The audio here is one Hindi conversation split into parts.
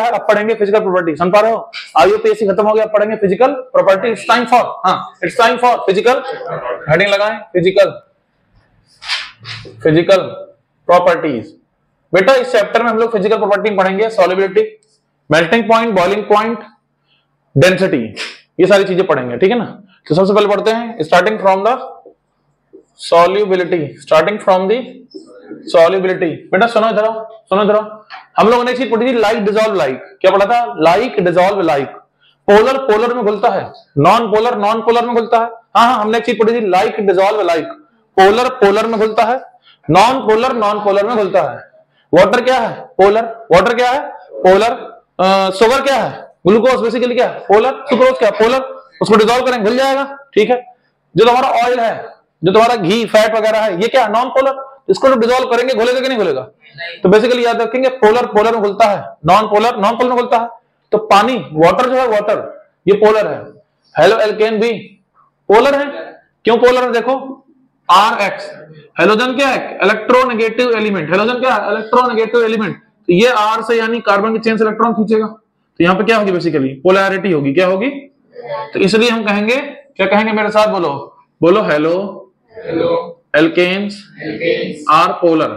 है, अब पढ़ेंगे फिजिकल प्रॉपर्टी। समझ पा रहे हो? आईयूपीएससी खत्म हो गया, अब पढ़ेंगे physical property. It's time for, हाँ it's time for physical, heading लगाएं फिजिकल प्रॉपर्टीज। बेटा इस चैप्टर में हम लोग फिजिकल प्रॉपर्टी पढ़ेंगे, solubility, melting point, boiling point, density, ये सारी चीजें पढ़ेंगे, ठीक है ना। तो सबसे पहले पढ़ते हैं स्टार्टिंग फ्रॉम द सॉल्युबिलिटी। बेटा सुनो इधर, हम लोगों ने एक चीज पढ़ी थी, लाइक डिसॉल्व लाइक। क्या पढ़ा था? Like dissolve like. पोलर में घुलता है, नॉन पोलर में घुलता है। हाँ हमने एक चीज पढ़ी थी, लाइक डिसॉल्व लाइक। पोलर में घुलता है, नॉन पोलर में घुलता है। वाटर क्या है? पोलर। शुगर क्या है? ग्लूकोज। बेसिकली क्या है? पोलर। सुक्रोज क्या? पोलर। उसको डिसॉल्व करेंगे घुल जाएगा, ठीक है। जो तुम्हारा ऑयल है, जो तुम्हारा घी, फैट वगैरह है, ये क्या है? Non polar. इसको डिसॉल्व करेंगे घुलेगा कि नहीं घुलेगा? तो बेसिकली याद रखेंगे, पोलर में घुलता है, नॉन पोलर में घुलता है। तो पानी, वाटर जो है, वाटर ये पोलर है। हेलो एल्केन भी पोलर है। क्यों पोलर है? देखो RX, हेलोजन क्या है? Electronegative element. हेलोजन क्या है? Electronegative element. तो ये R से यानी कार्बन की चेन से इलेक्ट्रॉन खींचेगा, तो यहां पे क्या होगी? बेसिकली पोलैरिटी होगी। क्या होगी? तो इसलिए हम कहेंगे, क्या कहेंगे? मेरे साथ बोलो हेलो एल्केन्स आर पोलर।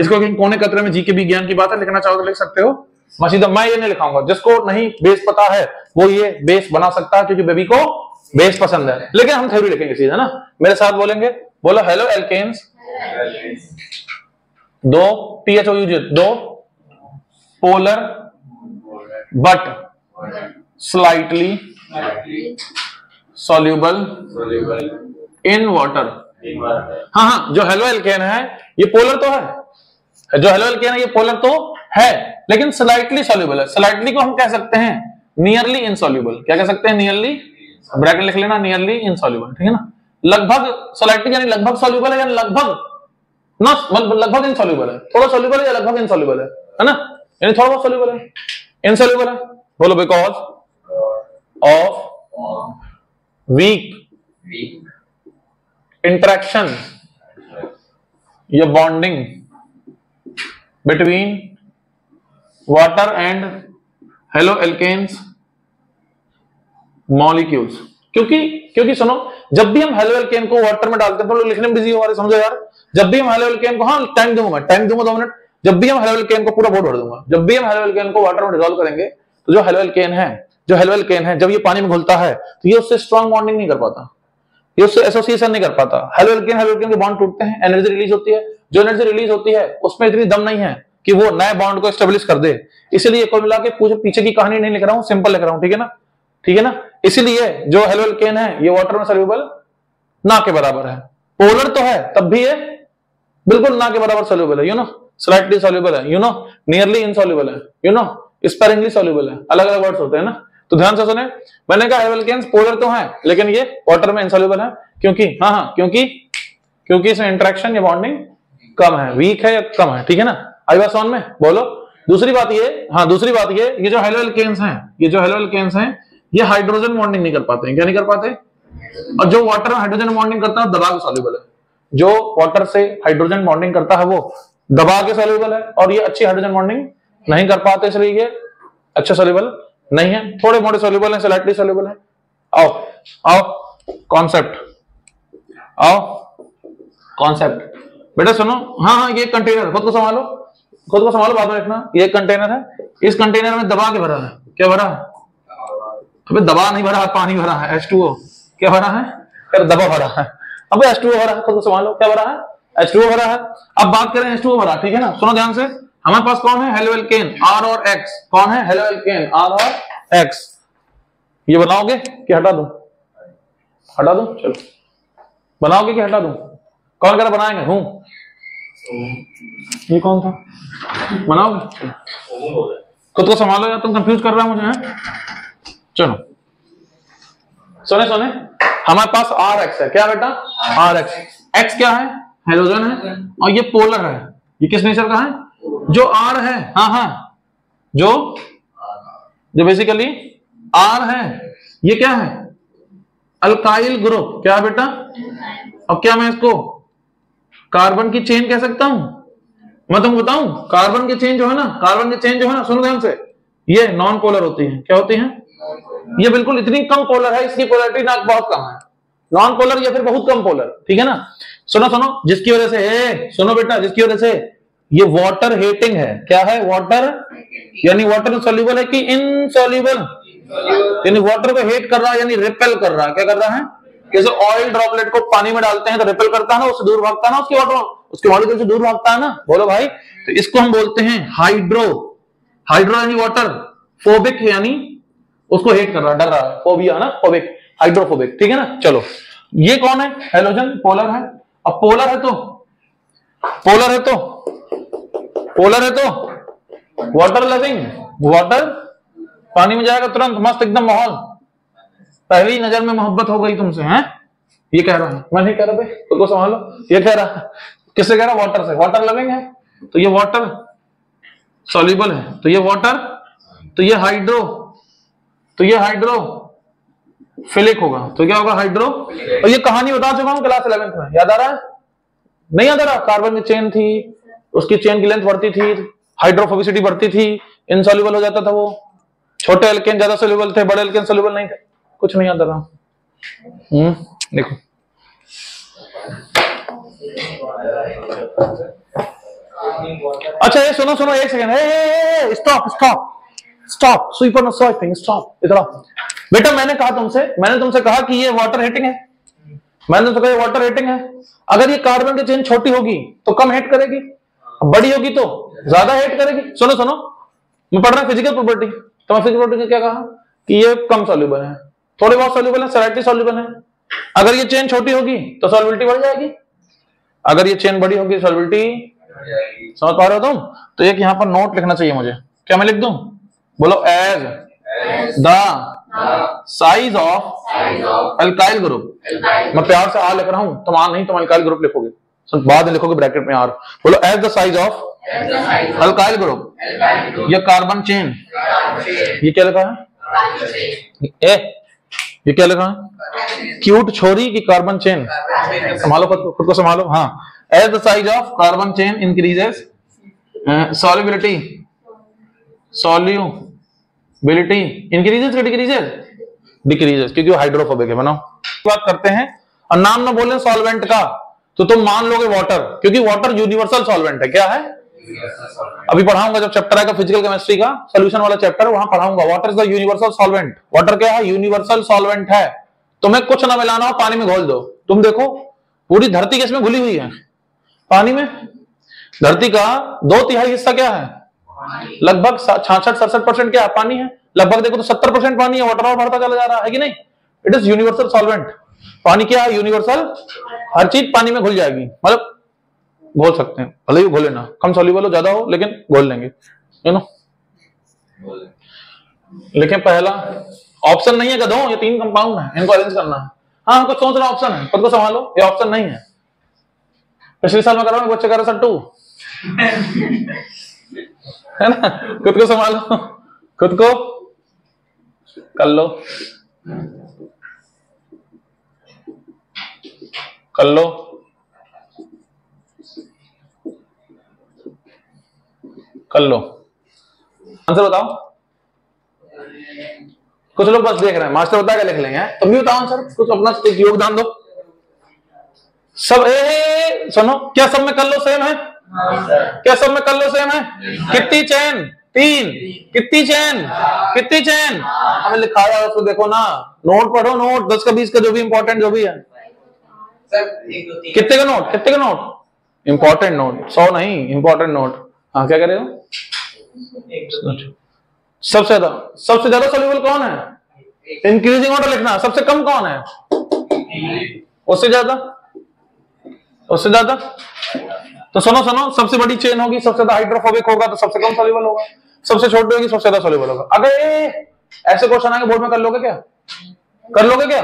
इसको कोने कतरे में जीके विज्ञान की बात है, लिखना चाहो तो लिख सकते हो। मसीदा मैं ये नहीं लिखाऊंगा, जिसको नहीं बेस पता है वो ये बेस बना सकता है, क्योंकि बेबी को बेस पसंद है। लेकिन हम थ्योरी लिखेंगे सीधा ना। मेरे साथ बोलेंगे, बोलो हेलो एल्केन्स, दो polar but slightly soluble in water। हाँ जो हेलो एल्केन है ये पोलर तो है, लेकिन स्लाइटली soluble है। स्लाइटली को हम कह सकते हैं नियरली इनसॉल्युबल। क्या कह सकते हैं? नियरली, ब्रैकेट लिख लेना, नियरली इनसॉल्युबल, ठीक है ना। लगभग स्लाइटली यानी लगभग सॉल्युबल है, यानी लगभग इनसॉल्युबल है। थोड़ा सॉल्युबल है या लगभग इनसॉल्युबल है ना, यानी थोड़ा बहुत सॉल्युबल है, इनसॉल्युबल है। बोलो बिकॉज ऑफ वीक इंटरेक्शन या bonding between water and haloalkanes molecules. क्योंकि सुनो, जब भी हम हेलो एल्केन को वाटर में डालते हैं तो लोग लिखने में बिजी हो रहे, समझो यार। जब भी हम हेलो एल्केन को, हाँ टाइम दूंगा 2 मिनट। जब भी हम हेलो एल्केन को, पूरा बोर्ड भर दूंगा, जब भी हम हेलो एल्केन को वाटर में डिसॉल्व करेंगे तो जो हेलो एल्केन है जब ये पानी में घुलता है तो ये उससे स्ट्रॉन्ग बॉन्डिंग नहीं कर पाता, ये उससे एसोसिएशन नहीं कर पाता। हेलो एल्केन के बॉन्ड टूटते हैं, एनर्जी रिलीज होती है। जो एनर्जी रिलीज होती है उसमें इतनी दम नहीं है कि वो नए बॉन्ड को एस्टेब्लिश कर दे। इसीलिए कुल मिला के पीछे की कहानी नहीं लिख रहा हूं, सिंपल लिख रहा हूं, ठीक है ना। इसीलिए जो हेलो एल्केन है ये वाटर में सॉल्युबल ना के बराबर है। पोलर तो है तब भी ये बिल्कुल ना के बराबर सॉल्युबल है, स्लाइटली सॉल्युबल है, नियरली इनसॉल्युबल है, स्पेरिंगली सॉल्युबल है। अलग अलग वर्ड्स होते हैं ना, तो ध्यान से सुने। मैंने कहा हेलो एल्केन्स पोलर तो है, लेकिन ये वाटर में इनसॉल्युबल है। क्योंकि इसमें इंटरेक्शन या बॉन्डिंग कम है, वीक है या कम है, ठीक है ना। आई बात समझ में? बोलो। दूसरी बात ये, ये जो हेलो एल्केन्स हैं ये हाइड्रोजन बॉन्डिंग नहीं कर पाते हैं। क्या नहीं कर पाते? और जो वाटर में हाइड्रोजन बॉन्डिंग करता है दबा के सॉल्युबल है। जो वाटर से हाइड्रोजन बॉन्डिंग करता है वो दबा के सॉल्युबल है, और ये अच्छी हाइड्रोजन बॉन्डिंग नहीं कर पाते, इसलिए ये अच्छा सॉल्युबल नहीं है। थोड़े मोटे सॉल्युबल है, स्लाइटली सॉल्युबल है। आओ कॉन्सेप्ट बेटा सुनो। हाँ ये कंटेनर, खुद को संभालो, बाद में रखना। ये कंटेनर है, इस कंटेनर में दबा के भरा है। क्या भरा है? अबे दबा नहीं भरा है, पानी भरा है, H2O। क्या भरा है? फिर दबा भरा है। अबे H2O भरा है, खुद को संभालो। क्या भरा है? H2O भरा है। अब बात करें H2O भरा, ठीक है ना। सुनो ध्यान से, हमारे पास कौन है? हेलो एल्केन R और X। कौन है? हेलो एल्केन R और X। ये बनाओगे कि हटा दूं? चलो बनाओगे कि हटा दूं? कौन कह रहा बनाएंगे? ये कौन था? बनाओगे? खुद को संभालो यार, तुम कंफ्यूज कर रहा है मुझे। चलो सुने हमारे पास RX है। क्या बेटा? RX। X क्या है? हेलोजन है, और ये पोलर है। ये किस नेचर का है? जो R है, हाँ जो बेसिकली R है, ये क्या है? Alkyl group. क्या बेटा? अब क्या मैं इसको कार्बन की चेन कह सकता हूं? मैं तुमको बताऊं, कार्बन की चेन जो है ना, सुनो ध्यान से, ये नॉन पोलर होती हैं। क्या होती हैं? ये बिल्कुल इतनी कम पोलर है, इसकी पोलरिटी ना बहुत कम है, नॉन पोलर या फिर बहुत कम पोलर, ठीक है ना। सुनो सुनो, जिसकी वजह से सुनो बेटा, जिसकी वजह से ये वाटर हेटिंग है। क्या है? वाटर, यानी वाटर सॉल्युबल है कि इनसॉल्युबल, यानी वाटर को हेट कर रहा है, यानी रिपेल कर रहा है। क्या कर रहा है? जैसे ऑयल ड्रॉपलेट को पानी में डालते हैं तो रिपेल करता है ना, उससे दूर भागता है ना, उसकी वाटर उसके मॉलिक्यूल से दूर भागता है ना। बोलो भाई, तो इसको हम बोलते हैं हाइड्रो। हाइड्रो यानी वाटर, फोबिक यानी उसको हेट कर रहा है, डर रहा है, फोबिया ना, फोबिक, हाइड्रोफोबिक, ठीक है ना। चलो, ये कौन है? हेलोजन, पोलर है। अब पोलर है तो वाटर लविंग, वाटर पानी में जाएगा तुरंत, मस्त एकदम माहौल, पहली नजर में मोहब्बत हो गई तुमसे, हैं? ये कह रहा है, मैं नहीं कह रहा भाई, खुद को संभालो। ये कह रहा है, किससे कह रहा? वाटर से। वाटर लविंग है तो ये वाटर सॉल्युबल है, तो ये वाटर, तो ये हाइड्रो, तो ये हाइड्रो फिलिक होगा। तो क्या होगा? हाइड्रो। और ये कहानी बता चुका हूं क्लास 11th में, याद आ रहा है? नहीं याद आ रहा? कार्बन की चेन थी, उसकी चेन की लेंथ बढ़ती थी, हाइड्रोफोबिसिटी बढ़ती थी, इनसॉल्युबल हो जाता था वो, छोटे एल्केन ज्यादा सॉल्युबल थे, बड़े एल्केन सॉल्युबल नहीं थे। कुछ नहीं याद आ रहा? देखो, अच्छा ये सुनो सुनो, एक second, stop stop stop, sweeper no swiping, stop. इधर बेटा, मैंने तुमसे कहा कि ये वाटर हीटिंग है, मैंने तुमसे कहा ये वाटर हीटिंग है। अगर ये कार्बन की चेन छोटी होगी तो कम हीट करेगी, बड़ी होगी तो ज्यादा हीट करेगी। सुनो सुनो, मैं पढ़ रहा हूं फिजिकल प्रॉपर्टी, तो मैं फिजिकल प्रॉपर्टी क्या कहा कि ये कम सॉल्युबल है, थोड़े बहुत सॉल्युबल है, स्लाइटली सॉल्युबल है। अगर ये चेन छोटी होगी तो सॉल्युबिलिटी बढ़ जाएगी, अगर ये चेन बड़ी होगी सॉल्युबिलिटी, समझ पा रहे हो तुम? तो एक यहां पर नोट लिखना चाहिए मुझे, क्या मैं लिख दूं? बोलो, as the size of alkyl group. मैं प्यार से आ लिख रहा हूं, तुम आ नहीं, तुम अल्काइल ग्रुप लिखोगे, बाद में लिखोगे ब्रैकेट में आर। बोलो, as the size of alkyl group, ये कार्बन चेन, ये क्या लिखा है? ये क्या लिखा है? क्यूट छोरी की कार्बन चेन, संभालो खुद को संभालो। हाँ, as the size of carbon chain increases, solubility increases या डिक्रीजेस? डिक्रीजेस, क्योंकि वो हाइड्रोफोबिक है। बनाओ, बात करते हैं और नाम ना बोले सॉल्वेंट का तो तुम मान लोगे वाटर, क्योंकि वाटर यूनिवर्सल सॉल्वेंट है। क्या है? अभी पढ़ाऊंगा जब चैप्टर आएगा फिजिकल केमिस्ट्री का सोल्यूशन वाला चैप्टर, वहां पढ़ाऊंगा water is the universal solvent. Water क्या है? यूनिवर्सल सॉल्वेंट है। तुम्हें कुछ ना मिलाना हो, पानी में घोल दो, तुम देखो पूरी धरती किसमें घुली हुई है? पानी में। धरती का 2/3 हिस्सा क्या है? लगभग 66-67% क्या है? पानी है। लगभग देखो तो 70% पानी है, वाटर और बढ़ता चला जा रहा है कि नहीं? It is universal solvent. पानी क्या है? यूनिवर्सल, हर चीज पानी में घुल जाएगी, मतलब घोल सकते हैं, भले ही घोले ना, कम सॉल्युबल हो ज्यादा हो, लेकिन घोल लेंगे, यू नो। लेकिन पहला ऑप्शन नहीं है गधों, ये 3 कंपाउंड है, इनको अरेंज करना है। हाँ, कुछ सोच रहा ऑप्शन है, खुद को संभालो, ये ऑप्शन नहीं है। पिछले साल में कर रहा हूँ, बच्चे कर रहे सट्टू है ना। खुद को संभालो, खुद को कर लो, कर लो। कर लो, आंसर बताओ। कुछ लोग बस देख रहे हैं, मास्टर बता के लिख लेंगे, तुम भी बताओ आंसर, कुछ अपना योगदान दो। सब सुनो, क्या सब में कर लो सेम है? क्या सब में कर लो सेम है? कितनी चेन? 3। कितनी चेन? कितनी चेन? हमें लिखाया है, उसको देखो ना, नोट पढ़ो, नोट 10 का 20 का जो भी इंपॉर्टेंट जो भी है। कितने का नोट? कितने का नोट? इंपॉर्टेंट नोट, 100 नहीं, इंपॉर्टेंट नोट। हाँ, क्या कह रहे हो? सबसे ज्यादा सॉल्युबल कौन है? इंक्रीजिंग ऑर्डर लिखना। सबसे कम कौन है? उससे ज्यादा, उससे ज्यादा। तो सुनो सुनो, सबसे बड़ी चेन होगी, सबसे ज्यादा हाइड्रोफोबिक होगा तो सबसे कम सॉल्युबल होगा, सबसे छोटी होगी सबसे ज्यादा सॉल्युबल होगा। अगर ऐसे क्वेश्चन आएंगे बोर्ड में, कर लोगे क्या? कर लोगे क्या?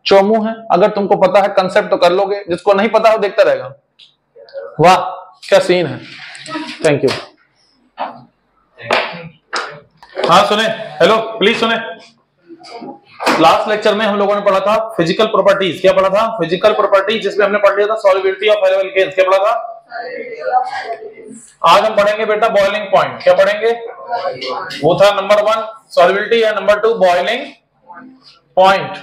चोमू है, अगर तुमको पता है कंसेप्ट तो कर लोगे, जिसको नहीं पता है वो देखता रहेगा। वाह, क्या सीन है। Thank you. हाँ सुने, हेलो प्लीज सुने। लास्ट लेक्चर में हम लोगों ने पढ़ा था फिजिकल प्रॉपर्टीज। क्या पढ़ा था? फिजिकल प्रॉपर्टीज, जिसमें हमने पढ़ लिया था सॉल्युबिलिटी ऑफ एल्केन्स। क्या पढ़ा था? आज हम पढ़ेंगे बेटा बॉइलिंग पॉइंट। क्या पढ़ेंगे? वो था नंबर 1 सॉल्युबिलिटी है, number 2 boiling point.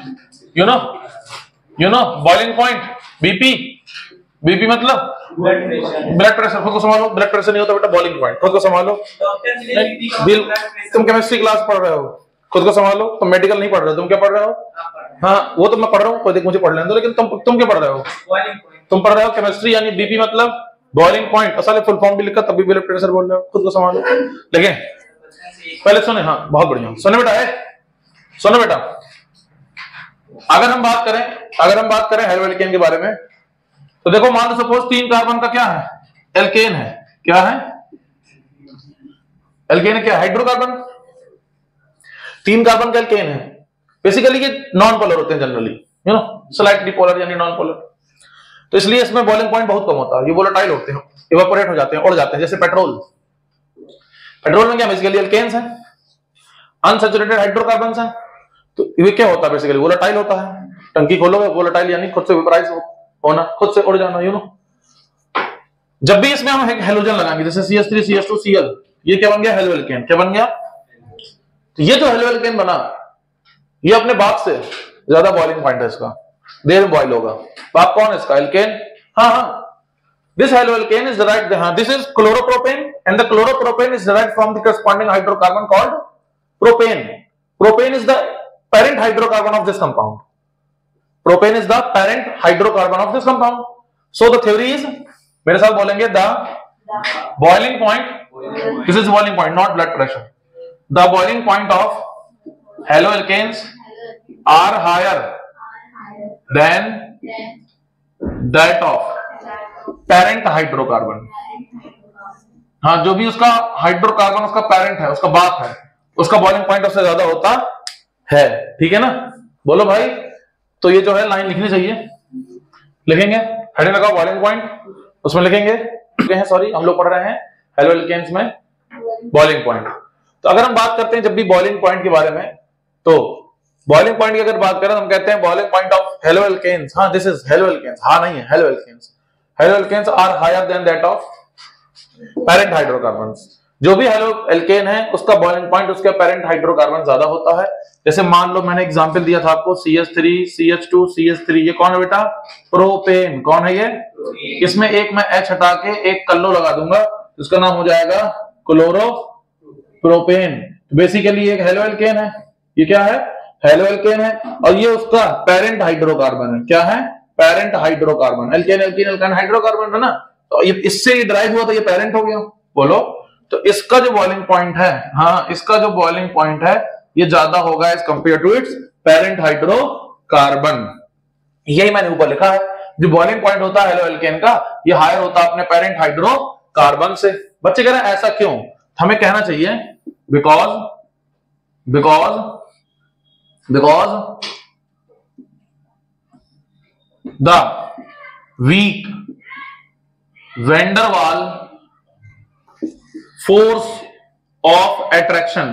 You know boiling point, BP. BP मतलब ब्लड प्रेशर। खुद को संभालो, ब्लड प्रेशर नहीं होता बेटा बॉइलिंग पॉइंट। खुद को संभालो, तुम केमिस्ट्री क्लास पढ़ रहे हो, खुद को संभालो। तुम मेडिकल नहीं पढ़ रहे हो, तुम क्या पढ़ रहे हो? हाँ वो तो मैं पढ़ रहा हूँ, कोई देख मुझे पढ़ लेने दो, लेकिन तुम क्या पढ़ रहे हो? तुम पढ़ रहे हो केमिस्ट्री, यानी बीपी मतलब बॉइलिंग पॉइंट। असल फुल फॉर्म भी लिखा तब भी ब्लड प्रेशर बोल रहे हो। खुद को संभालो। लेकिन पहले सुने, हाँ बहुत बढ़िया सुने बेटा, सुनो बेटा। अगर हम बात करें हेलोएल्केन के बारे में, तो देखो मान लो सपोज 3 कार्बन का क्या है? एल्केन है। क्या है? एल्केन है। क्या? हाइड्रोकार्बन। 3 कार्बन का एल्केन है। बेसिकली ये नॉन पोलर होते हैं generally, you know, slightly polar यानी नॉन पोलर। तो इसलिए इसमें बॉइलिंग पॉइंट बहुत कम होता है। ये वोलेटाइल होते हैं, इवेपोरेट हो जाते हैं, उड़ जाते हैं, जैसे पेट्रोल। पेट्रोल में क्या बेसिकली एल्केन्स हैं, अनसैचुरेटेड हाइड्रोकार्बन्स हैं। तो ये क्या होता है बेसिकली? वोलेटाइल होता है। टंकी खोलोगे, वोलेटाइल यानी खुद से वेपराइज होना, खुद से उड़ जाना, यू नो। जब भी इसमें हम हेलोजन लगाएंगे, जैसे CH3 CH2 Cl, ये क्या बन गया? हेलोएल्केन। क्या बन गया? तो ये जो हेलोएल्केन बना, ये अपने बाप से ज्यादा बॉइलिंग पॉइंट है इसका, देर में बॉइल होगा। बाप कौन है इसका? एल्केन। हाँ, this haloalkane is derived, this is chloropropane, and the chloropropane is derived from the corresponding hydrocarbon called propane. Propane is the parent hydrocarbon of this compound. Propane is the parent hydrocarbon of this compound. So the theory is, मेरे साथ बोलेंगे, the boiling point, this is boiling point, not blood pressure. The boiling point of haloalkanes are higher than that of parent hydrocarbon. हाँ, जो भी उसका हाइड्रोकार्बन उसका पेरेंट है, उसका बाप है, उसका बॉइलिंग पॉइंट उससे ज्यादा होता है। ठीक है ना? बोलो भाई। तो ये जो है लाइन लिखनी चाहिए, लिखेंगे। हेडिंग लगाओ बॉइलिंग पॉइंट, उसमें लिखेंगे। सॉरी, हम लोग पढ़ रहे हैं हेलोएल्केन्स में बॉइलिंग पॉइंट। तो अगर हम बात करते हैं जब भी बॉइलिंग पॉइंट के बारे में, तो बॉइलिंग पॉइंट की अगर बात करें तो हम कहते हैं बॉइलिंग पॉइंट ऑफ हेलोएल्केन्स। हाँ, दिस इज हेलोएल्केन्स। हाँ नहीं है, haloalkanes. Haloalkanes are higher than that of parent hydrocarbons. जो भी हेलोएल्केन है उसका बॉइलिंग पॉइंट उसके पेरेंट हाइड्रोकार्बन ज्यादा होता है। जैसे मान लो मैंने एग्जांपल दिया था आपको, CH3 CH2 CH3, ये कौन है बेटा? प्रोपेन। कौन है ये? इसमें एक मैं H हटा के एक कल्लो लगा दूंगा, इसका नाम हो जाएगा क्लोरोप्रोपेन। बेसिकली एक हेलोएल्केन है। ये क्या है? हेलोएल्केन है, और ये उसका पेरेंट हाइड्रोकार्बन है। क्या है? Parent hydrocarbon. Alkane alkene alkyne hydrocarbon है ना, तो ये इससे ही ड्राइव हुआ तो ये पेरेंट हो गया। बोलो। तो इसका जो बॉइलिंग पॉइंट है, हाँ, इसका जो बॉइलिंग पॉइंट है ये ज्यादा होगा as compare to its parent hydrocarbon. यही मैंने ऊपर लिखा है, जो बॉइलिंग पॉइंट होता है हेलोएल्केन का, ये हायर होता है अपने पेरेंट हाइड्रोकार्बन से। बच्चे कह रहे हैं ऐसा क्यों? हमें कहना चाहिए because the weak van der Waal force of attraction,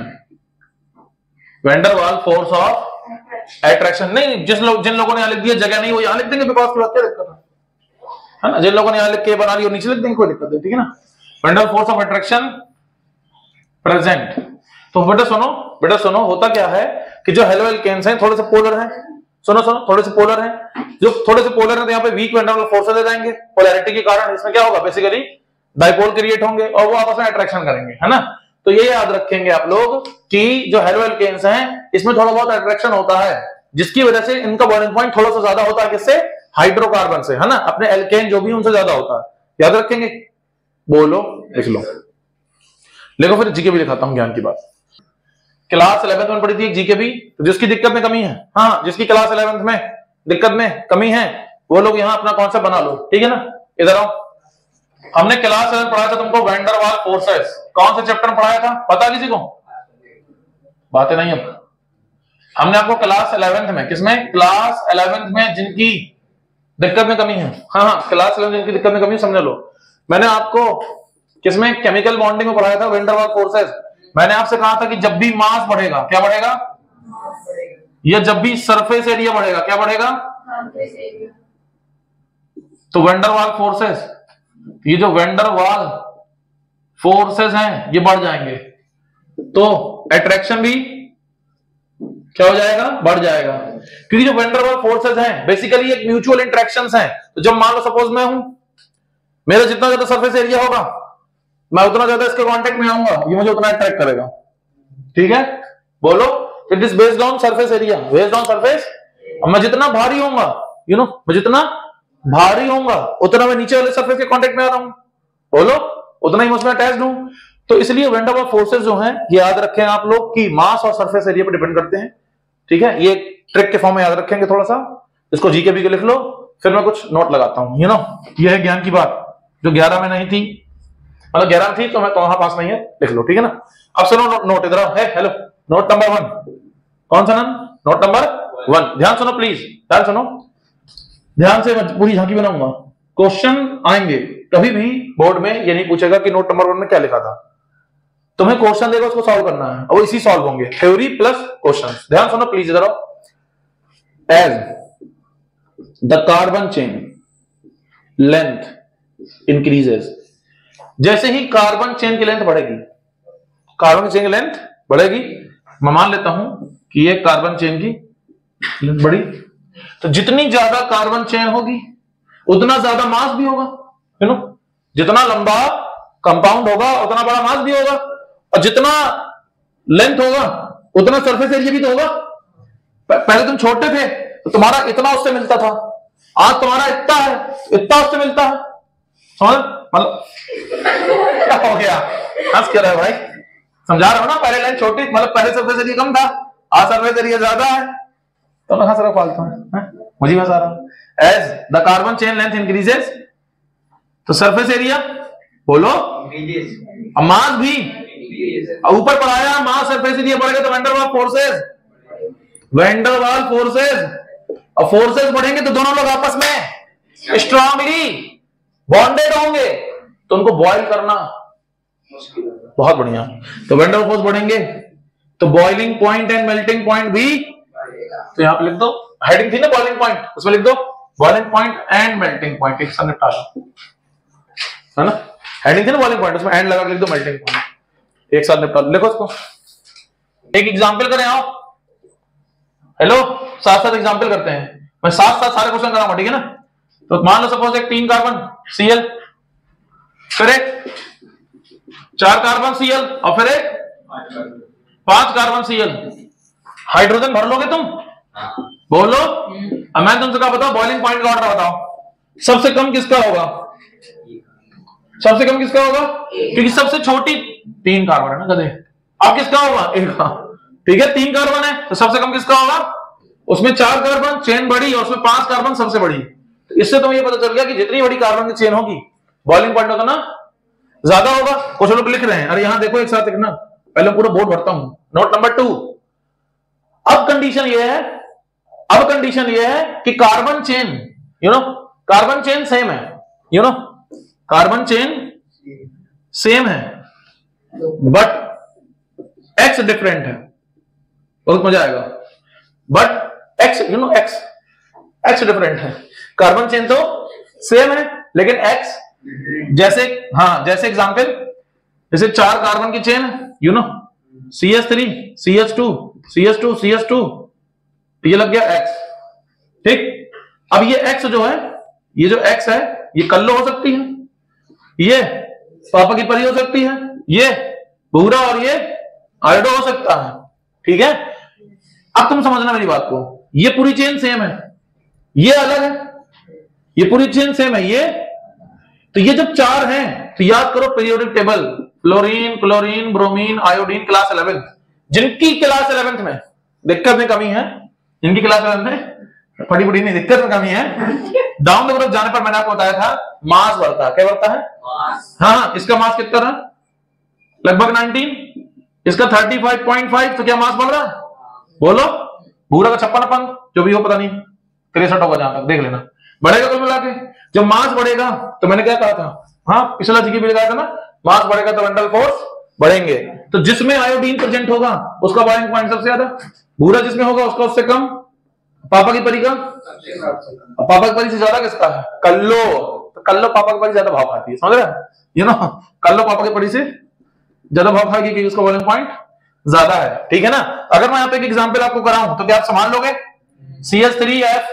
van der Waal force of attraction। नहीं, जिन लोगों ने यहां लिख दिया जगह नहीं, वो यहां लिख देंगे बिकॉज क्या दिक्कत है ना? जिन लोगों ने यहां लिख के बना लिया नीचे लिख देंगे, कोई दिक्कत नहीं। ठीक है ना? van der Waal force of attraction present. तो बेटा सुनो, होता क्या है कि जो हेलोएल्केन्स हैं थोड़े से पोलर हैं। सुनो, थोड़े से पोलर हैं। जो थोड़े से पोलर हैं तो यहाँ पे week van der Waals forces आ जाएंगे पोलैरिटी के कारण। इसमें क्या होगा? बेसिकली डाइपोल क्रिएट होंगे और वो आपस में अट्रैक्शन करेंगे, है ना? तो ये याद रखेंगे आप लोग कि जो हेलोएल्केन्स हैं इसमें थोड़ा बहुत अट्रैक्शन होता है, जिसकी वजह से इनका बॉइलिंग पॉइंट थोड़ा सा ज्यादा होता है। किससे? हाइड्रोकार्बन से, है ना? अपने एल्केन जो भी उनसे ज्यादा होता है, याद रखेंगे। बोलो, लिख लो। देखो फिर जीके भी दिखाता हूं, ज्ञान की बात। क्लास 11th में पढ़ी थी एक जीके भी, तो जिसकी दिक्कत में कमी है, हाँ, जिसकी क्लास 11th में दिक्कत में कमी है, वो लोग यहाँ अपना कॉन्सेप्ट बना लो। ठीक है ना? इधर आओ। हमने क्लास 11 पढ़ाया था तुमको वैन डर वाल फोर्सेस। कौन से चैप्टर में पढ़ाया था? पता किसी को? बातें नहीं। अब हमने आपको क्लास 11th में, किसमें? क्लास 11th में जिनकी दिक्कत में कमी है, हाँ, क्लास 11 जिनकी दिक्कत में कमी, समझ लो। मैंने आपको किसमें? केमिकल बॉन्डिंग में पढ़ाया था वैन डर वाल फोर्सेस। मैंने आपसे कहा था कि जब भी मास बढ़ेगा, क्या बढ़ेगा? या जब भी सरफेस एरिया बढ़ेगा, क्या बढ़ेगा? तो वैन डर वाल फोर्सेस, ये जो वैन डर वाल फोर्सेस हैं ये बढ़ जाएंगे। तो अट्रैक्शन भी क्या हो जाएगा, बढ़ जाएगा, क्योंकि जो वैन डर वाल्स फोर्सेस हैं बेसिकली एक म्यूचुअल इंटरेक्शंस हैं। तो जब मान लो सपोज मैं हूं, मेरा जितना ज्यादा सरफेस एरिया होगा मैं उतना ज्यादा इसके कांटेक्ट में आऊंगा, ये मुझे उतना अट्रैक्ट करेगा। ठीक है, बोलो, it is based on surface area, based on surface. मैं जितना भारी होऊंगा, मैं जितना भारी होऊंगा उतना मैं नीचे वाले सरफेस के कांटेक्ट में आ रहा हूं, बोलो, उतना ही मैं उसमें अटैच्ड हूं। तो इसलिए वैन डर वाल्स फोर्सेस जो हैं ये याद रखें आप लोग कि मास और सरफेस एरिया पर डिपेंड करते हैं। ठीक है, ये ट्रिक के फॉर्म में याद रखेंगे, थोड़ा सा इसको जीके भी के लिख लो, फिर मैं कुछ नोट लगाता हूं। ये है ज्ञान की बात जो 11 में नहीं थी, मतलब 11 में थी तो मैं वहां पास नहीं है, लिख लो। ठीक है ना, अब सुनो नोट इधर है, हेलो, नोट नंबर 1 कौन सा? नोट नंबर 1, ध्यान सुनो प्लीज, ध्यान सुनो, ध्यान से पूरी झांकी बनाऊंगा। क्वेश्चन आएंगे, कभी भी बोर्ड में ये नहीं पूछेगा कि नोट नंबर 1 में क्या लिखा था, तुम्हें क्वेश्चन देगा उसको सॉल्व करना है, और इसी सॉल्व होंगे, थ्योरी प्लस क्वेश्चंस। ध्यान सुनो प्लीज इधर आओ। As the carbon chain length increases, जैसे ही कार्बन चेन की लेंथ बढ़ेगी, कार्बन चेन की लेंथ बढ़ेगी, मैं मान लेता हूं कि ये कार्बन चेन की लेंथ बढ़ी, तो जितनी ज्यादा कार्बन चेन होगी उतना ज्यादा मास भी होगा। जितना लंबा कंपाउंड होगा उतना बड़ा मास भी होगा, और जितना लेंथ होगा उतना सरफेस एरिया भी तो होगा। पहले तुम छोटे थे तो तुम्हारा इतना उससे मिलता था, आज तुम्हारा इतना है, इतना उससे मिलता है, समझ? मतलब क्या हो गया, हंस क्या रहा है भाई, समझा रहा हो ना, पहले लेंथ छोटी, मतलब पहले सरफेस एरिया कम था, आज सरफेस एरिया ज्यादा है, तो मैं हंस रहा फालतू है, मुझे हंसा रहा। As the carbon chain length increases, तो सरफेस एरिया बोलो, मास भी ऊपर बढ़ाया, मास सरफेस एरिया बढ़ेगा तो van der Waals forces, van der Waals forces, और फोर्सेस बढ़ेंगे तो दोनों लोग आपस में स्ट्रांगली बॉन्डेड होंगे, तो उनको बॉयल करना बहुत बढ़िया। तो वैन डर वाल्स फोर्स बढ़ेंगे तो boiling point and melting point भी, तो यहां पे लिख दो, हेडिंग थी ना बॉइलिंग पॉइंट, उसमें लिख दो boiling point and melting point, एक साथ निपटा लो, है ना, हेडिंग थी ना बॉइलिंग पॉइंट, उसमें एंड लगा के लिख दो मेल्टिंग पॉइंट, एक साथ निपटा लो। लिखो उसको, एक एग्जांपल करें आओ, हेलो, साथ साथ एग्जांपल करते हैं, मैं साथ साथ सारे क्वेश्चन कराऊंगा, ठीक है ना। तो मान लो सपोज एक 3 कार्बन Cl, फिर एक 4 कार्बन Cl, और फिर एक 5 कार्बन Cl, हाइड्रोजन भर लोगे तुम, बोलो। अब मैं तुमसे क्या बताओ, बॉइलिंग पॉइंट का ऑर्डर बताओ, सबसे कम किसका होगा, सबसे कम किसका होगा, क्योंकि सबसे छोटी 3 कार्बन है ना गधे, अब किसका होगा, एक का, ठीक है, 3 कार्बन है तो सबसे कम किसका होगा, उसमें 4 कार्बन, चेन बड़ी, और उसमें 5 कार्बन सबसे बड़ी। तो इससे तुम्हें ये पता चल गया कि जितनी बड़ी कार्बन की चेन होगी बॉइलिंग पॉइंट होगा ना ज्यादा होगा। कुछ लोग लिख रहे हैं, अरे यहां देखो एक साथ लिखना, पहले पूरा बोर्ड भरता हूं। नोट नंबर 2, अब कंडीशन ये है, अब कंडीशन ये है कि carbon chain, carbon chain same है, कार्बन चेन सेम है, बट एक्स डिफरेंट है, बहुत मजा आएगा, बट एक्स एक्स डिफरेंट है। कार्बन चेन तो सेम है लेकिन एक्स, जैसे जैसे एग्जांपल, जैसे 4 कार्बन की चेन है, CH3 CH2 CH2 CH2, ये लग गया एक्स, ठीक। अब ये एक्स जो है, ये जो एक्स है ये कल्लो हो सकती है, ये पापा की परी हो सकती है, ये भूरा और ये आयोडो हो सकता है, ठीक है। अब तुम समझना मेरी बात को, ये पूरी चेन सेम है, ये अलग है, ये पूरी चेन सेम है, ये तो ये जब 4 हैं तो याद करो periodic table, fluorine chlorine bromine iodine class 11, जिनकी क्लास 11 में दिक्कत में कमी है, जिनकी क्लास 11 में पड़ी नहीं दिक्कत में कमी है, डाउन द ग्रुप जाने पर मैंने आपको बताया था मास बढ़ता है, क्या बढ़ता है, हाँ, इसका मास कितना रहा, लगभग 19, इसका 35.5, तो क्या मास बढ़ रहा है, बोलो। भूरा का 56 जो भी हो पता नहीं, 63 होगा, जहां तक देख लेना, बढ़ेगा कुल मिला के। जब मास बढ़ेगा तो मैंने क्या कहा था, हाँ पिछला जीके भी लगाया था ना, मास बढ़ेगा तो वैन डर फोर्स बढ़ेंगे, तो जिसमें आयोडीन प्रेजेंट होगा उसका बॉइलिंग पॉइंट सबसे ज्यादा, भूरा जिसमें होगा उसका उससे कम, पापा की परी का, पापा की परी से ज्यादा किसका है, कल्लो, तो कल्लो पापा की परी ज्यादा भाव खाती है, समझ रहे, कल्लो पापा की परी से ज्यादा भाव खाएगी क्योंकि उसका बॉइलिंग पॉइंट ज्यादा है, ठीक है ना। अगर मैं यहाँ पे एक एग्जांपल आपको कराऊं तो क्या आप संभाल लोगे? CH3F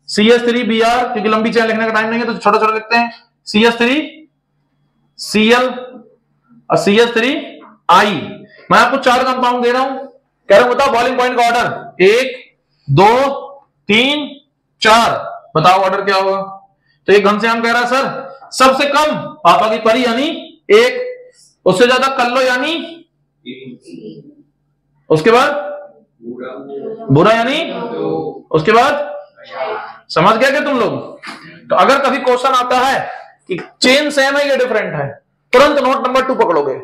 CH3Br, क्योंकि लंबी चेन लिखने का टाइम नहीं है तो छोटा छोटा लिखते हैं, CH3Cl और CH3I। मैं आपको 4 कंपाउंड दे रहा हूं, कह रहा हूं बताओ बॉइलिंग पॉइंट का ऑर्डर 1 2 3 4, बताओ ऑर्डर क्या होगा? तो एक घनश्याम कह रहा है सर सबसे कम पापा की परी यानी 1, उससे ज्यादा कल्लो यानी, उसके बाद बुरा यानी, उसके बाद, समझ गया क्या तुम लोग? तो अगर कभी क्वेश्चन आता है कि चेन सेम है या डिफरेंट है, तुरंत नोट नंबर 2 पकड़ोगे।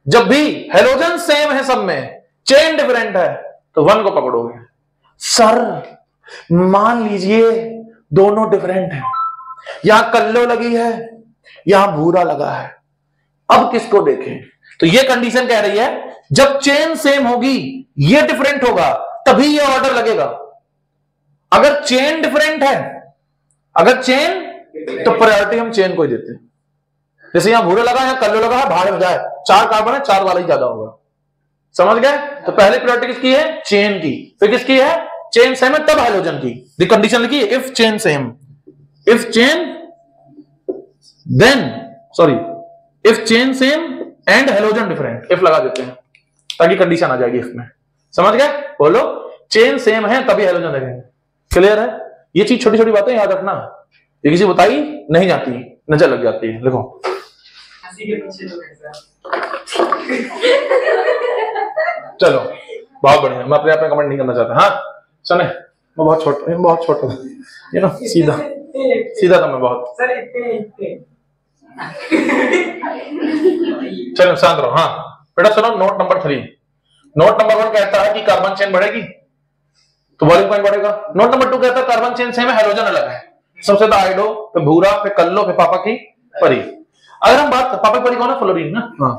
जब भी हेलोजन सेम है सब में, चेन डिफरेंट है, तो 1 को पकड़ोगे। सर मान लीजिए दोनों डिफरेंट है, यहां कल्लो लगी है यहां भूरा लगा है, अब किसको देखें? तो ये कंडीशन कह रही है जब चेन सेम होगी, ये डिफरेंट होगा, तभी ये ऑर्डर लगेगा। अगर चेन डिफरेंट है, अगर चेन, तो प्रायोरिटी हम चेन को ही देते हैं। जैसे यहां भूरा लगा, यहां कल्लो लगा है, भाड़ में जाए, 4 कार्बन है, 4 वाला ही ज्यादा होगा, समझ गए? तो पहले प्रायोरिटी किसकी है? चेन की। फिर किसकी है? चेन सेम है तब हाइड्रोजन की। कंडीशन लिखी है if chain same, if chain then, sorry, if chain same and halogen different, if लगा देते हैं ताकि कंडीशन आ जाएगी इफ में, समझ गए? बोलो चेन सेम है तभी हेलोजन देखेंगे। क्लियर है? ये चीज छोटी छोटी बातें याद रखना, ये किसी बताई नहीं जाती, नजर लग जाती है। लिखो चलो बहुत बढ़िया, मैं अपने आप में कमेंट नहीं करना चाहता। हाँ सुने, मैं बहुत छोटा था, ये ना सीधा था मैं बहुत। चलो शांत रहो। हाँ बेटा सुनो, नोट नंबर 3, नोट नंबर 1 कहता है कि कार्बन चेन बढ़ेगी तो बॉइलिंग पॉइंट बढ़ेगा। नोट नंबर 2 कहता है कार्बन चेन सेम है, हाइड्रोजन अलग है, सबसे ज्यादा आइडो, फिर भूरा, फिर कल्लो, फिर पापा की परी। अगर हम बात, पापा की परी कौन है? फ्लोरीन ना। हाँ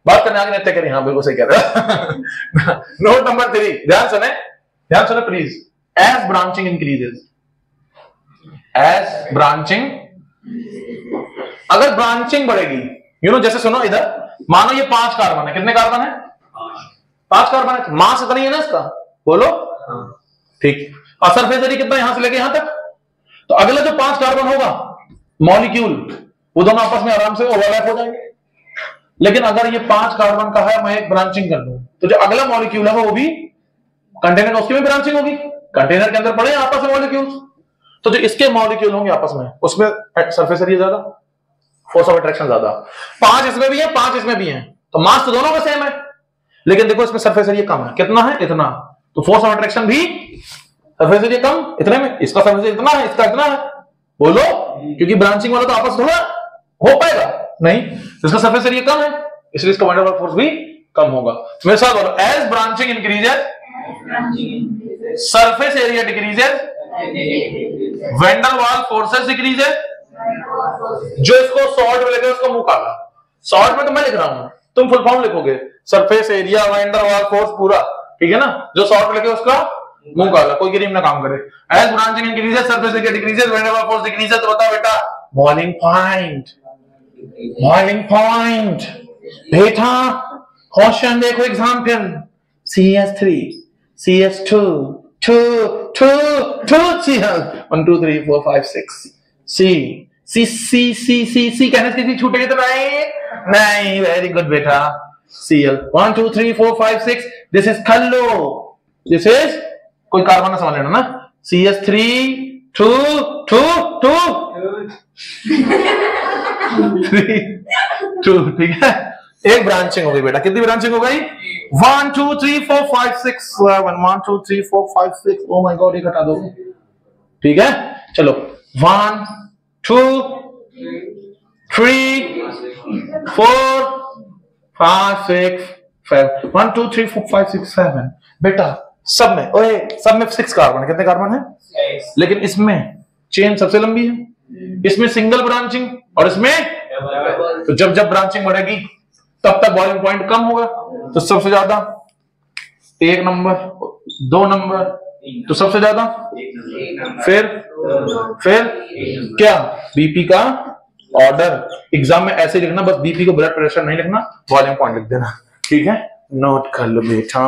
बात करने आगे नृत्य करें। हाँ बिल्कुल सही कह रहे हैं। नोट नंबर 3, ध्यान सुने please. As branching increases, as branching, अगर ब्रांचिंग बढ़ेगी, जैसे सुनो इधर, मानो ये 5 कार्बन है, कितने कार्बन है? 5 कार्बन है, मास इतना ही है ना इसका, बोलो ठीक। और सरफेस एरिया कितना यहां से लेके यहां तक? तो अगला जो 5 कार्बन होगा मॉलिक्यूल, वो दोनों आपस में आराम से ओवरलैप हो जाएंगे। लेकिन अगर ये 5 कार्बन का है, मैं एक ब्रांचिंग कर लूं, तो जो अगला मॉलिक्यूल है वो भी कंटेनर का, उसकी भी ब्रांचिंग होगी, कंटेनर के अंदर पड़े आपस में मॉलिक्यूल्स, तो जो इसके मॉलिक्यूल होंगे आपस में, उसमें सरफेस एरिया ज्यादा, फोर्स ऑफ अट्रैक्शन ज्यादा। 5 इसमें भी है, 5 इसमें भी है, तो मास तो दोनों का सेम है, लेकिन देखो इसमें सरफेस एरिया कम है, कितना है? इतना, तो फोर्स ऑफ अट्रैक्शन भी सरफेस एरिया कम इतने में, इसका सरफेस एरिया इतना है, इसका इतना है, बोलो, क्योंकि ब्रांचिंग वाला तो आपस थोड़ा हो पाएगा नहीं, इसका सरफेस एरिया कम है, इसलिए इसका वाइड फोर्स भी कम होगा। मेरे साथ बोलो, as branching increases surface area decreases, van der Waals forces decreases. जो इसको शॉर्ट में लेकर उसका मुंह काला, शॉर्ट में तो मैं लिख रहा हूं, तुम फुल फॉर्म लिखोगे, surface area van der Waals force पूरा, ठीक है ना? जो शॉर्ट में लेके उसका मुंह काला, कोई क्रीम ना काम करे। As branching increases surface area decreases, van der Waals force decreases. तो बताओ बेटा, बॉइलिंग पॉइंट, बॉइलिंग पॉइंट बेटा। क्वेश्चन देखो example, CH3 CH2 2 2 2 Cl 1 2 3 4 5 6 C कहने से छूटेगी तो नहीं, वेरी गुड बेटा। Cl 1 2 3 4 5 6, this is Kallo, this is, कोई कार्बन ना समझ लेना ना, CH3 2 2 2 3 2, ठीक है? एक ब्रांचिंग हो गई बेटा, कितनी ब्रांचिंग हो गई? 1 2 3 4 5 6 7 1 2 3 4 5 6, ओ माय गॉड, ये घटा दो, ठीक है? चलो 1 2 3 4 5 6 7 1 2 3 4 5 6 7 बेटा, सब में, ओए सब में 6 कार्बन है, कितने कार्बन है? लेकिन इसमें चेन सबसे लंबी है, इसमें सिंगल ब्रांचिंग, और इसमें, तो जब जब ब्रांचिंग बढ़ेगी तब तक बॉइलिंग पॉइंट कम होगा, तो सबसे ज्यादा 1 नंबर, 2 नंबर, तो सबसे ज्यादा, फिर क्या? बीपी का ऑर्डर। एग्जाम में ऐसे लिखना, बस बीपी को ब्लड प्रेशर नहीं लिखना, वॉल्यूम पॉइंट लिख देना, ठीक है? नोट कर लो बेटा,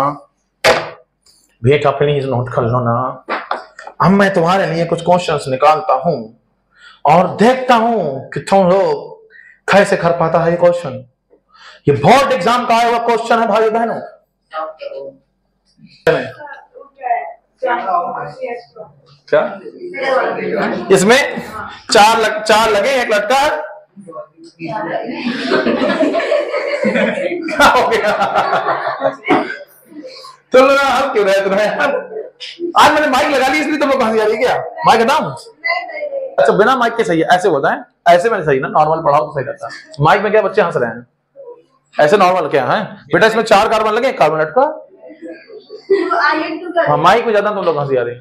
बेटा प्लीज नोट कर लो ना। अब मैं तुम्हारे लिए कुछ क्वेश्चंस निकालता हूं और देखता हूं कि तुम लोग कैसे कर पाता है ये क्वेश्चन। ये बोर्ड एग्जाम का आया हुआ क्वेश्चन है भाई बहनों। क्या इसमें चार लगे, एक लटका है। क्या हो गया? तो हम क्यों रहे तुम्हें यार? आज मैंने माइक लगा ली इसलिए तुम हंसी आ रही क्या? माइक हटाऊं? अच्छा बिना माइक के सही है, ऐसे होता है, ऐसे में सही ना, नॉर्मल पढ़ाओ तो सही रहता है। माइक में क्या बच्चे हंस रहे हैं? ऐसे नॉर्मल क्या है बेटा? इसमें 4 कार्बन लगे, कार्बन लटका। हाँ माइक में ज्यादा तुम लोग हंसी आ रही है।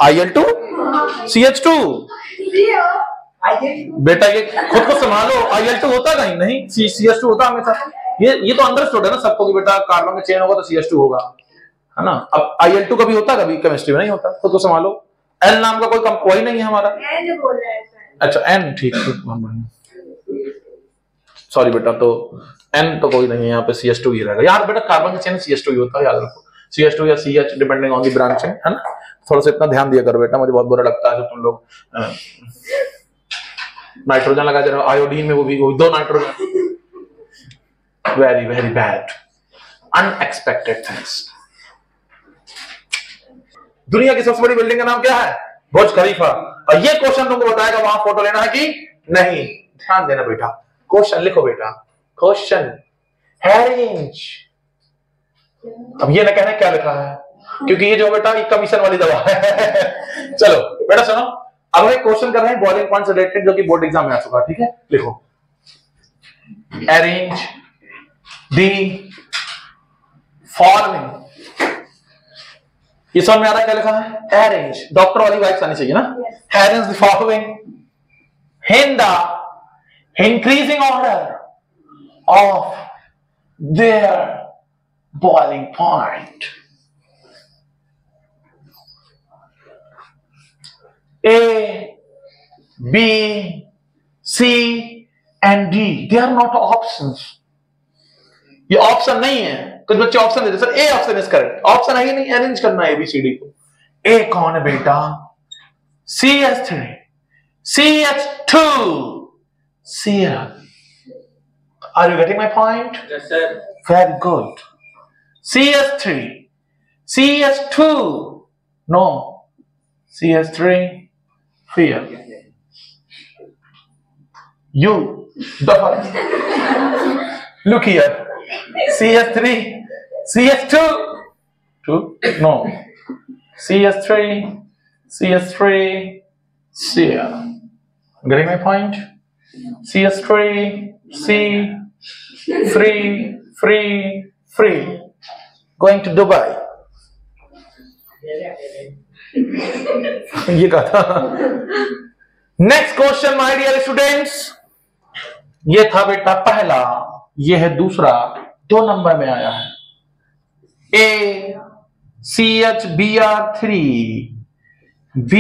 IL2 CH2 बेटा ये खुद को संभालो। IL2 होता नहीं CH2 होता हमेशा। ये तो अंडरस्टूड है ना सबको कि बेटा कार्बन में चेन होगा तो CH2 होगा, है ना। अब IL2 कभी होता, कभी केमिस्ट्री में नहीं होता, खुद को संभालो। L नाम का कोई नहीं है हमारा। अच्छा N, ठीक सॉरी बेटा, तो N तो कोई नहीं है यहाँ पे, CH2 ही रहेगा यार। बेटा कार्बन की चेन CH2 ही होता है, याद रखो। CH2 या CH depending on the branching, है ना। थोड़ा सा इतना ध्यान दिया करो बेटा, मुझे बहुत बुरा लगता है जब तुम लोग नाइट्रोजन लगा दे रहे हो आयोडीन में, वो भी 2 nitrogen. Very very bad, unexpected things. दुनिया की सबसे बड़ी बिल्डिंग का नाम क्या है? बुर्ज खलीफा। और ये क्वेश्चन तुमको बताएगा वहां फोटो लेना है कि नहीं। ध्यान देना बेटा, क्वेश्चन लिखो बेटा, क्वेश्चन हैरेंज। अब ये ना कहना क्या लिखा है, क्योंकि ये जो बेटा ये कमीशन वाली दवा है। चलो बेटा सुनो, अब एक क्वेश्चन कर रहे हैं बॉइलिंग पॉइंट से रिलेटेड, जो कि बोर्ड एग्जाम में आ चुका है, ठीक है। लिखो अरेंज दी फॉलोइंग। ये समझ में आ रहा है क्या लिखा है? अरेंज, डॉक्टर वाली वाइब्स आनी चाहिए ना। Arrange the following in the increasing order of their boiling point. A, B, C and D. They are not options. ये ऑप्शन नहीं है। कुछ बच्चे ऑप्शन देते sir A option is correct. Option है ही नहीं, अरेंज करना है ABCD को। ए कौन है बेटा? CH3, CH2, Cl. Are you getting my point? Yes, sir. Very good. CH3, CH2, no, CH3, Cl. You, look here, CH3, CH2, no, CH3, CH3, Cl. Getting my point? CH3, C, free. Going to Dubai. ये कहा था। Next question my dear students, ये था बेटा पहला, ये है दूसरा, 2 नंबर में आया है। A CHBr3, B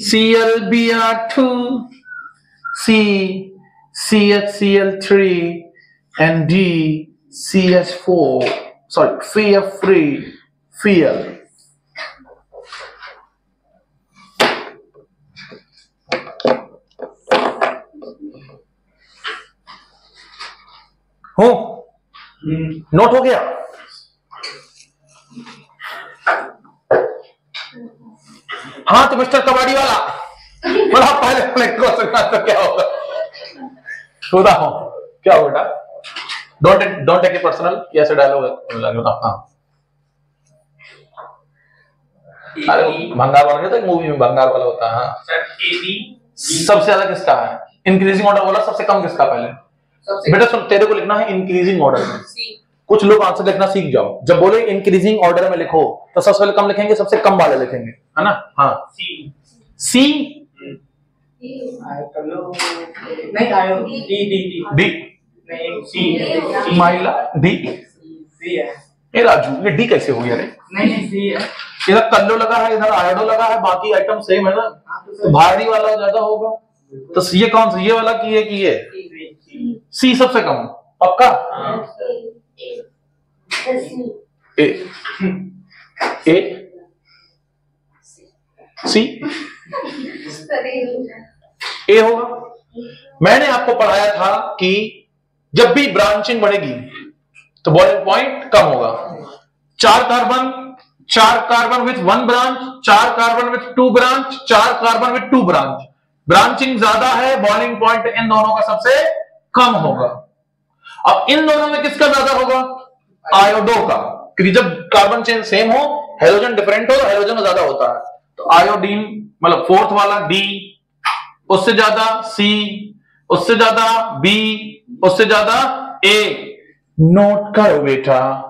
CLBr2, C CHCl3 and D CH4, sorry, Cl. हो नोट हो गया? हाँ तो मिस्टर कबाड़ी वाला बोला पहले क्वेश्चन तो क्या होगा? खुदा हो क्या हो बेटा? Don't take it personal. कैसे डायलॉग है? हाँ अरे भंगार वाला नहीं था मूवी में, भंगार वाला होता है। हाँ सबसे ज्यादा किसका है? इंक्रीजिंग ऑर्डर बोला, सबसे कम किसका? पहले बेटा सुन, तेरे को लिखना है इंक्रीजिंग ऑर्डर में। कुछ लोग आंसर लिखना सीख जाओ, जब बोले इंक्रीजिंग ऑर्डर में लिखो तो सबसे पहले कम लिखेंगे, सबसे कम वाले लिखेंगे, है ना। हाँ सी नहीं आयो डी माइला डी ये राजू, ये डी कैसे हो गया रे? नहीं सी है। इधर कल्लो लगा है, इधर आयोडो लगा है, बाकी आइटम सेम है ना, तो भारी वाला ज्यादा होगा। तो ये कौन सा, ये वाला कि ये सी सबसे कम पक्का। ए ए सी ए होगा। मैंने आपको पढ़ाया था कि जब भी ब्रांचिंग बढ़ेगी तो बॉइलिंग पॉइंट कम होगा। 4 carbon with 1 branch, 4 carbon with 2 branch, 4 carbon with 2 branch, branching ज्यादा है, बॉइलिंग पॉइंट इन दोनों का सबसे कम होगा। अब इन दोनों में किसका ज्यादा होगा? आयोडो का, क्योंकि जब कार्बन चेन सेम हो, हेलोजन डिफरेंट हो तो हेलोजन का ज्यादा होता है। तो आयोडीन मतलब फोर्थ वाला डी, उससे ज्यादा सी, उससे ज्यादा बी, उससे ज्यादा ए। नोट करो बेटा,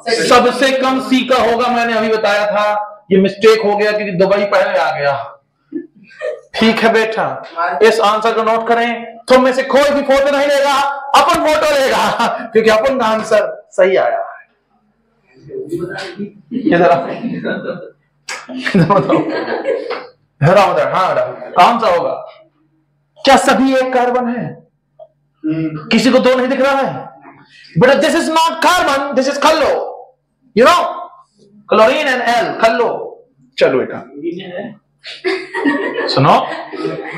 सबसे कम सी का होगा, मैंने अभी बताया था। ये मिस्टेक हो गया क्योंकि दुबई पहले आ गया। ठीक है बेटा, इस आंसर को नोट करें। तुम में से कोई भी फोटो नहीं लेगा, अपन फोटो लेगा, क्योंकि अपन का आंसर सही आया। हाँ, कौन सा होगा? क्या सभी एक कार्बन है? किसी को दो नहीं दिख रहा है बेटा? This is not carbon, this is खल्लो, you know, chlorine and L, खल्लो। चलो बेटा सुनो,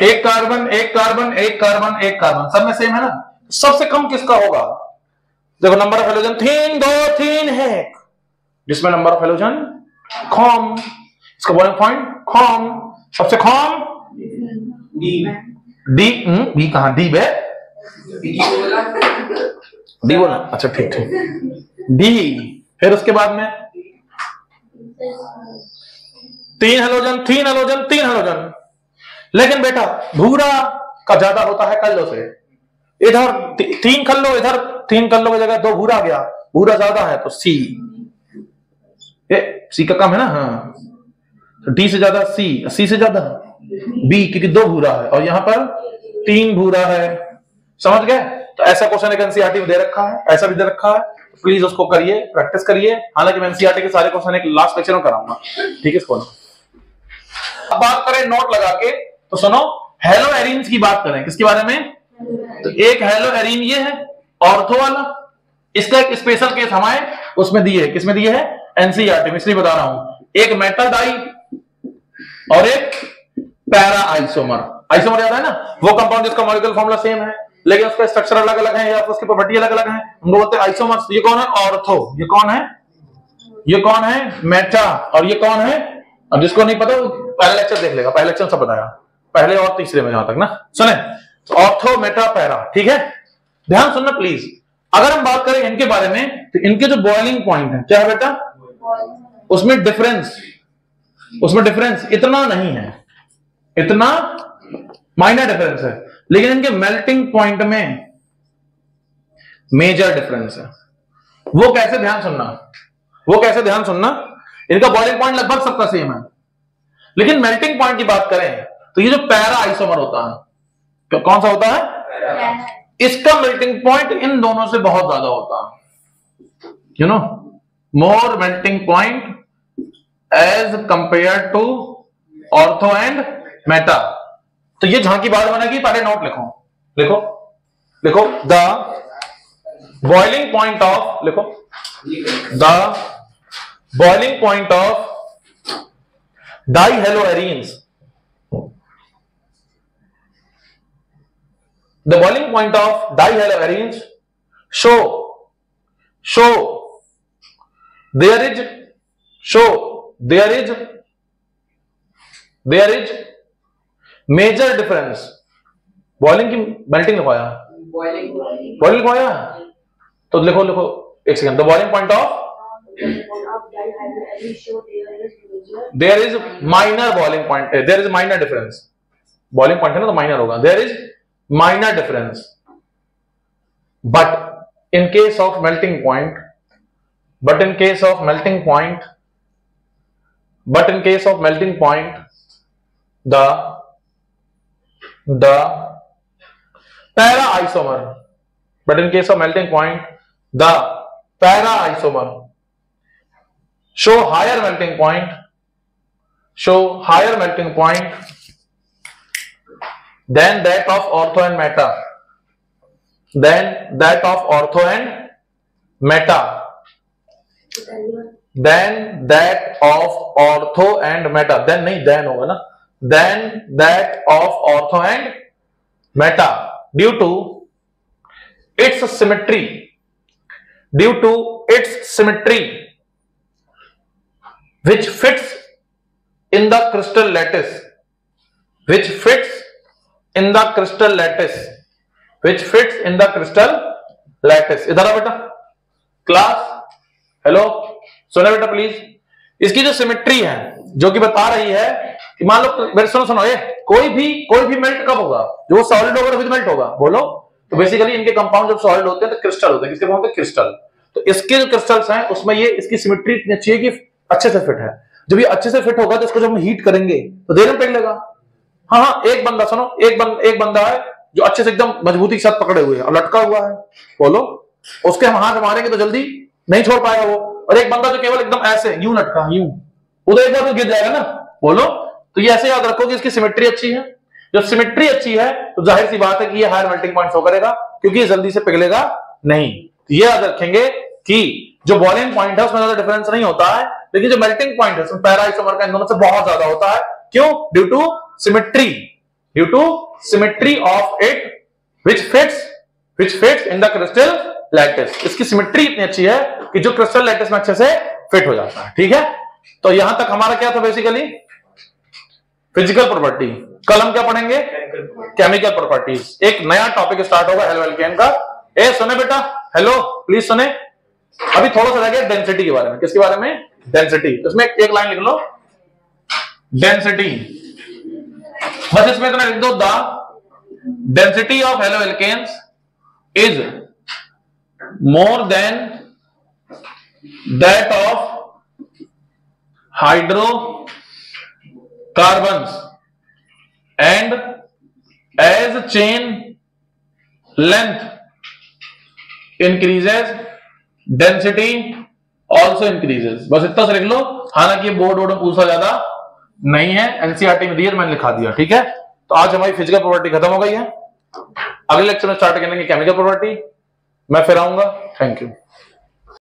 एक कार्बन एक कार्बन एक कार्बन एक कार्बन, सब में सेम है ना। सबसे कम किसका होगा? देखो नंबर ऑफ हेलोजन 3, 2, 3 है, जिसमें नंबर ऑफ हेलोजन कम, इसका बॉइलिंग पॉइंट कम, सबसे कम डी। बी कहां? डी बे डी बोला, अच्छा ठीक ठीक, डी। फिर उसके बाद में 3 हेलोजन 3 हेलोजन 3 हेलोजन। लेकिन बेटा भूरा का ज्यादा होता है कल्लो से। इधर 3 कल्लो, इधर 3 कल्लो की जगह 2 भूरा आ गया, भूरा ज्यादा है तो सी। सी का कम है ना, हाँ, तो डी से ज्यादा सी, सी से ज्यादा बी, क्योंकि 2 भूरा है और यहां पर 3 भूरा है। समझ गए? तो ऐसा क्वेश्चन एक एनसीईआरटी में दे रखा है, ऐसा भी दे रखा है, प्लीज उसको करिए, प्रैक्टिस करिए। हालांकि मैं एनसीईआरटी के सारे क्वेश्चन एक लास्ट लेक्चर में कराऊंगा, ठीक है इसको। अब बात करें नोट लगा के, तो सुनो, हेलो एरीन्स की बात करें। किसके बारे में? तो एक हेलो एरीन ये है, ऑर्थो वाला, इसका एक स्पेशल केस हमारे उसमें दिए है। किसमें दिए है? एनसीईआरटी में, इसलिए बता रहा हूं। एक मेटल डाई और एक पैरा आइसोमर। आइसोमर याद है ना, वो कंपाउंड जिसका मॉलिक्यूलर फॉर्मूला सेम है लेकिन उसका स्ट्रक्चर अलग अलग है या उसकी प्रॉपर्टी अलग अलग है, उनको बोलते हैं आइसोमर्स। ये कौन है? ऑर्थो। ये कौन है? ये कौन है? मेटा। और ये कौन है? अब जिसको नहीं पता वो पहले लेक्चर देख लेगा, पहले लेक्चर सब बताया, पहले और तीसरे में जहां तक ना। सुने, ऑर्थो मेटा पैरा, ठीक है, ध्यान सुनना प्लीज। अगर हम बात करें इनके बारे में, तो इनके जो बॉइलिंग पॉइंट है, क्या है बेटा? उसमें डिफरेंस इतना नहीं है, इतना माइनर डिफरेंस है, लेकिन इनके मेल्टिंग पॉइंट में मेजर डिफरेंस है। वो कैसे? ध्यान सुनना, वो कैसे? ध्यान सुनना। इनका बॉइलिंग पॉइंट लगभग सबका सेम है, लेकिन मेल्टिंग पॉइंट की बात करें तो ये जो पैरा आइसोमर होता है, तो कौन सा होता है? इसका मेल्टिंग पॉइंट इन दोनों से बहुत ज्यादा होता है, you know, more melting point as compare to ortho and meta. तो ये झांकी बात बनेगी, पहले नोट लिखो, लिखो लिखो, द बॉइलिंग पॉइंट ऑफ, लिखो, the boiling point of dihaloarenes, the boiling point of dihalloarenes show there is major difference। Boiling की मेल्टिंग लिखवाया, बॉइलिंग लिखवाया, तो लिखो एक second. The boiling point of there is minor boiling point, there is minor difference। Boiling point है ना तो माइनर होगा, there is minor difference, but in case of melting point the para isomer, but in case of melting point the para isomer show higher melting point than that of ortho and meta, than that of ortho and meta, than that of ortho and meta, than नहीं देन होगा ना, than that of ortho and meta due to its symmetry, due to its symmetry which fits in the crystal lattice, which fits in the crystal lattice, which fits in the crystal lattice। इधर आ बेटा क्लास, हेलो सुनो बेटा प्लीज। इसकी जो सिमेट्री है जो कि बता रही है कि मान लो मेरे सुनो ये कोई भी मेल्ट कब होगा, जो सॉलिड होगा विद मेल्ट होगा, बोलो। तो बेसिकली इनके कंपाउंड जब सॉलिड होते हैं तो क्रिस्टल होते हैं, किसके फॉर्म पे, क्रिस्टल। तो इसके जो क्रिस्टल्स हैं उसमें ये इसकी सिमेट्री इतनी अच्छी है कि अच्छे से फिट है। जब ये अच्छे से फिट होगा तो इसको जब हम हीट करेंगे तो देर में पिघलेगा। हाँ, एक बंदा सुनो, एक बंदा है जो अच्छे से एकदम मजबूती के साथ पकड़े हुए है, अब लटका हुआ है, बोलो उसके हम हाथ मारेंगे तो जल्दी नहीं छोड़ पाएगा वो। और एक बंदा जो केवल एकदम ऐसे यूं लटका, यूं, उधर एक बार तो गिर जाएगा ना, बोलो। तो ये ऐसे याद रखो कि इसकी सिमेट्री अच्छी है। जब सिमेट्री अच्छी है तो जाहिर सी बात है कि ये हायर मेल्टिंग पॉइंट शो करेगा, क्योंकि ये जल्दी से पिघलेगा नहीं। तो ये याद रखेंगे कि जो बॉइलिंग पॉइंट है उसमें ज्यादा डिफरेंस नहीं होता है, लेकिन जो मेल्टिंग पॉइंट है उसमें पैरा आइसोमर का इन दोनों से बहुत ज्यादा होता है। क्यों? Due to symmetry of it which fits in the crystal lattice. इसकी सिमेट्री इतनी अच्छी है कि जो क्रिस्टल लैटिस में अच्छे से फिट हो जाता है। ठीक है, तो यहां तक हमारा क्या था, बेसिकली फिजिकल प्रॉपर्टी। कल हम क्या पढ़ेंगे, केमिकल प्रॉपर्टीज। एक नया टॉपिक स्टार्ट होगा एल्केन का। ए सुने बेटा, हेलो प्लीज सुने। अभी थोड़ा सा रह गया डेंसिटी के बारे में। किसके बारे में? डेंसिटी। इसमें एक लाइन लिख लो, डेंसिटी। बस इसमें इतना लिख दो, the density of haloalkanes is more than that of hydrocarbons and as chain length increases density also increases. बस इतना से लिख लो। हालांकि बोर्ड में पूछा ज्यादा नहीं है, एनसीईआरटी में दिया, मैंने लिखा दिया। ठीक है, तो आज हमारी फिजिकल प्रॉपर्टी खत्म हो गई है। अगले लेक्चर में स्टार्ट करेंगे केमिकल प्रॉपर्टी। मैं फिर आऊंगा। Thank you.